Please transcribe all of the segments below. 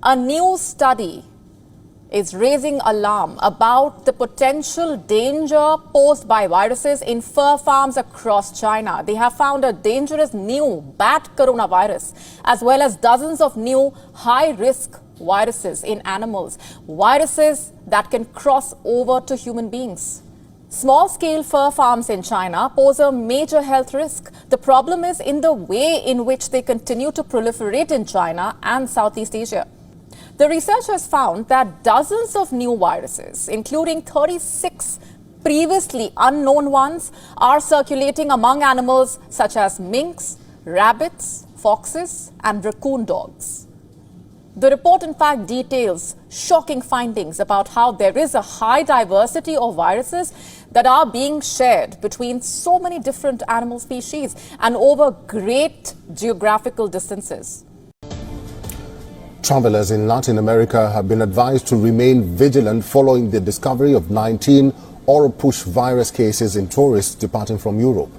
A new study is raising alarm about the potential danger posed by viruses in fur farms across China. They have found a dangerous new bat coronavirus as well as dozens of new high-risk viruses in animals, viruses that can cross over to human beings. Small-scale fur farms in China pose a major health risk. The problem is in the way in which they continue to proliferate in China and Southeast Asia. The researchers found that dozens of new viruses, including 36 previously unknown ones, are circulating among animals such as minks, rabbits, foxes, and raccoon dogs. The report, in fact, details shocking findings about how there is a high diversity of viruses that are being shared between so many different animal species and over great geographical distances. Travelers in Latin America have been advised to remain vigilant following the discovery of 19 OROPOUCHE virus cases in tourists departing from Europe.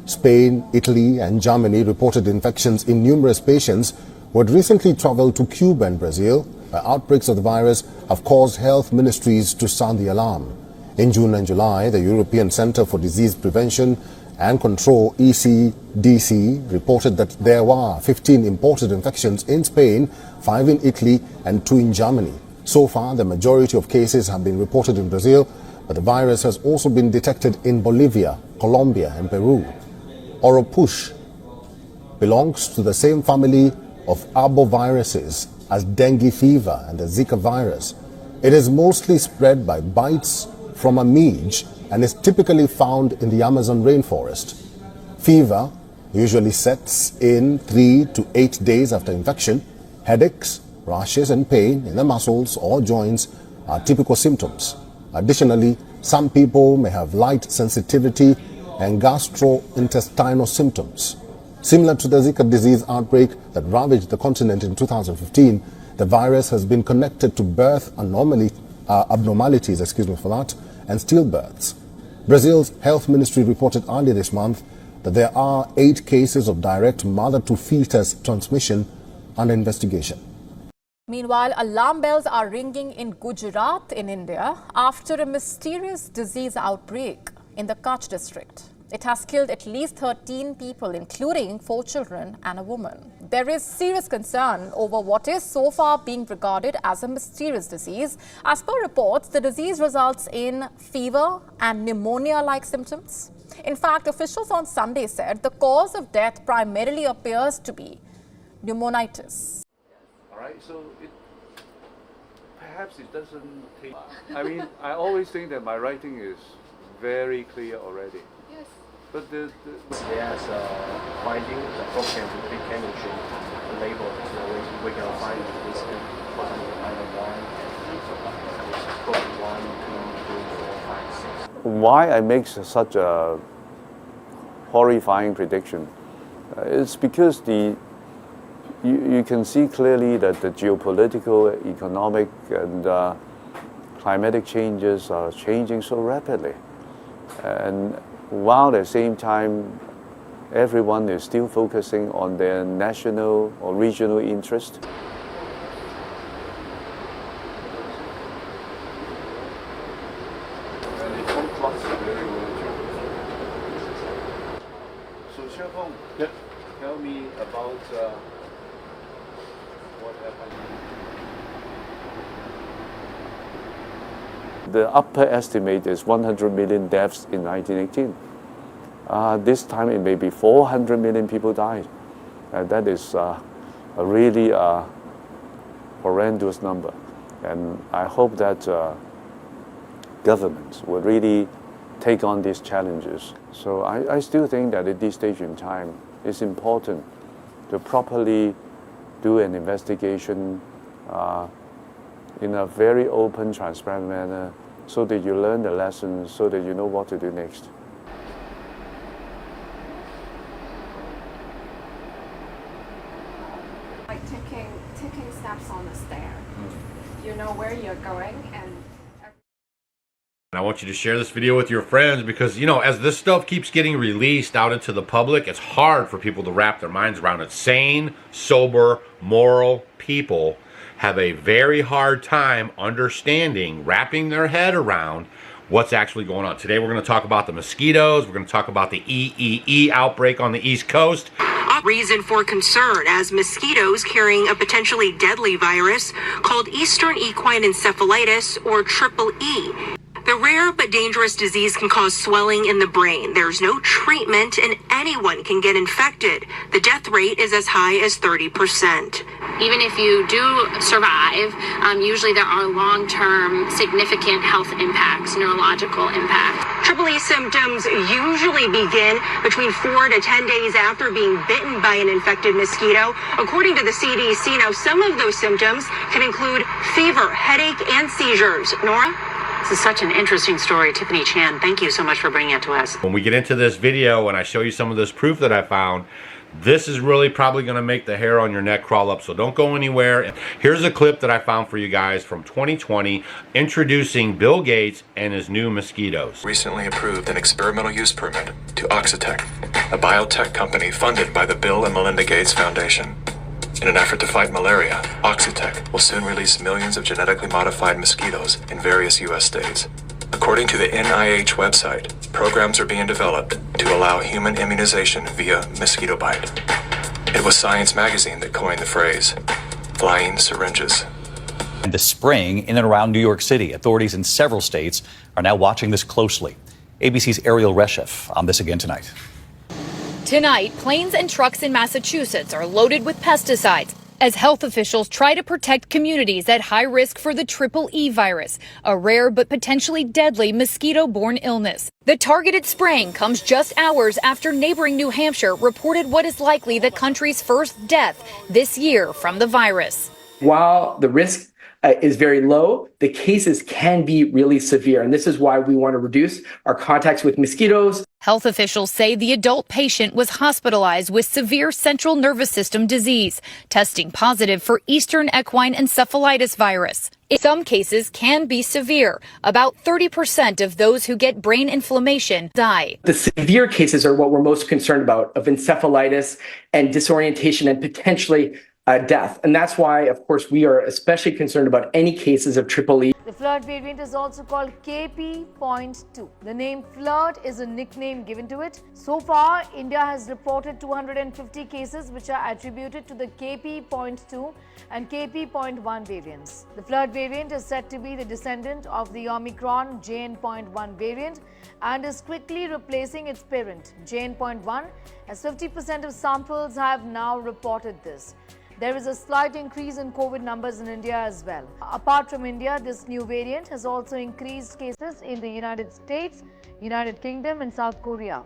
Spain, Italy and Germany reported infections in numerous patients who had recently traveled to Cuba and Brazil, where outbreaks of the virus have caused health ministries to sound the alarm. In June and July, the European Centre for Disease Prevention and Control, ECDC, reported that there were 15 imported infections in Spain, 5 in Italy and 2 in Germany. So far, the majority of cases have been reported in Brazil, but the virus has also been detected in Bolivia, Colombia and Peru. OROPOUCHE belongs to the same family of arboviruses as dengue fever and the Zika virus. It is mostly spread by bites from a midge and is typically found in the Amazon rainforest. Fever usually sets in 3 to 8 days after infection. Headaches, rashes and pain in the muscles or joints are typical symptoms. Additionally, some people may have light sensitivity and gastrointestinal symptoms. Similar to the Zika disease outbreak that ravaged the continent in 2015, the virus has been connected to birth abnormalities, and stillbirths. Brazil's health ministry reported earlier this month that there are 8 cases of direct mother-to-fetus transmission under investigation. Meanwhile, alarm bells are ringing in Gujarat in India after a mysterious disease outbreak in the Kutch district. It has killed at least 13 people, including 4 children and a woman. There is serious concern over what is so far being regarded as a mysterious disease. As per reports, the disease results in fever and pneumonia-like symptoms. In fact, officials on Sunday said the cause of death primarily appears to be pneumonitis. All right, so perhaps it doesn't take... I mean, I always think that my writing is very clear already. Yes. But there's finding the book can be chemistry label, so we can find this Why I make such a horrifying prediction? It's because you can see clearly that the geopolitical, economic and climatic changes are changing so rapidly. And while at the same time, everyone is still focusing on their national or regional interest. So, Xiaofeng, tell me about what happened. The upper estimate is 100 million deaths in 1918. This time it may be 400 million people died. That is a really horrendous number. And I hope that governments will really take on these challenges. So I still think that at this stage in time, it's important to properly do an investigation in a very open, transparent manner, so that you learn the lessons, so that you know what to do next. Like taking steps on the stair. You know where you're going, and I want you to share this video with your friends because, you know, as this stuff keeps getting released out into the public, it's hard for people to wrap their minds around it. Sane, sober, moral people have a very hard time understanding, wrapping their head around what's actually going on. Today we're going to talk about the mosquitoes. We're going to talk about the EEE outbreak on the East Coast. Reason for concern as mosquitoes carrying a potentially deadly virus called Eastern equine encephalitis, or EEE. The rare but dangerous disease can cause swelling in the brain. There's no treatment and anyone can get infected. The death rate is as high as 30%. Even if you do survive, usually there are long-term significant health impacts, neurological impact. EEE symptoms usually begin between 4 to 10 days after being bitten by an infected mosquito. According to the CDC, now some of those symptoms can include fever, headache, and seizures. Nora? This is such an interesting story. Tiffany Chan, thank you so much for bringing it to us. When we get into this video and I show you some of this proof that I found, this is really probably going to make the hair on your neck crawl up, so don't go anywhere. Here's a clip that I found for you guys from 2020 introducing Bill Gates and his new mosquitoes. Recently approved an experimental use permit to Oxitec, a biotech company funded by the Bill and Melinda Gates Foundation. In an effort to fight malaria, Oxitec will soon release millions of genetically modified mosquitoes in various U.S. states. According to the NIH website, programs are being developed to allow human immunization via mosquito bite. It was Science magazine that coined the phrase, flying syringes. And the spraying in and around New York City. Authorities in several states are now watching this closely. ABC's Ariel Reshef on this again tonight. Tonight, planes and trucks in Massachusetts are loaded with pesticides as health officials try to protect communities at high risk for the EEE virus, a rare but potentially deadly mosquito-borne illness. The targeted spraying comes just hours after neighboring New Hampshire reported what is likely the country's first death this year from the virus. While the risk is very low, the cases can be really severe, and this is why we want to reduce our contacts with mosquitoes. Health officials say the adult patient was hospitalized with severe central nervous system disease, testing positive for Eastern equine encephalitis virus. Some cases can be severe. About 30% of those who get brain inflammation die. The severe cases are what we're most concerned about, of encephalitis and disorientation and potentially death. And that's why, of course, we are especially concerned about any cases of EEE. The flood variant is also called KP.2. The name flood is a nickname given to it. So far, India has reported 250 cases which are attributed to the KP.2 and KP.1 variants. The flood variant is said to be the descendant of the Omicron JN.1 variant and is quickly replacing its parent, JN.1, as 50% of samples have now reported this. There is a slight increase in COVID numbers in India as well. Apart from India, this new variant has also increased cases in the United States, United Kingdom and South Korea.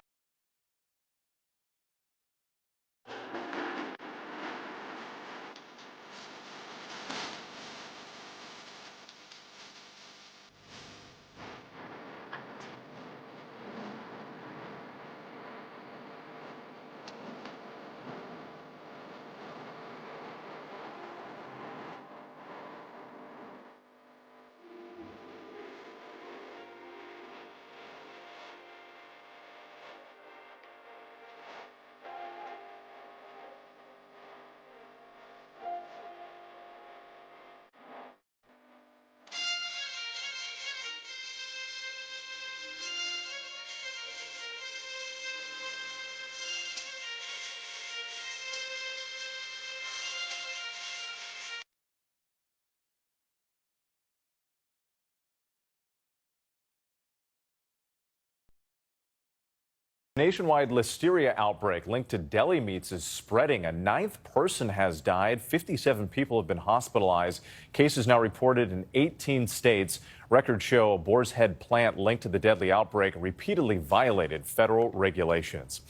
Nationwide Listeria outbreak linked to deli meats is spreading. A 9th person has died. 57 people have been hospitalized. Cases now reported in 18 states. Records show a Boar's Head plant linked to the deadly outbreak repeatedly violated federal regulations.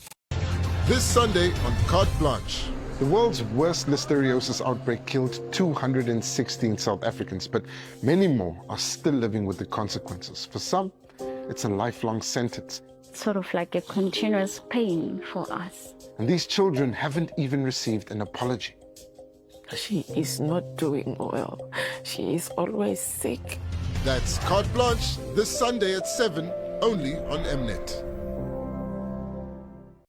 This Sunday on Carte Blanche. The world's worst listeriosis outbreak killed 216 South Africans, but many more are still living with the consequences. For some, it's a lifelong sentence. Sort of like a continuous pain for us. And these children haven't even received an apology. She is not doing well. She is always sick. That's Carte Blanche this Sunday at 7, only on Mnet.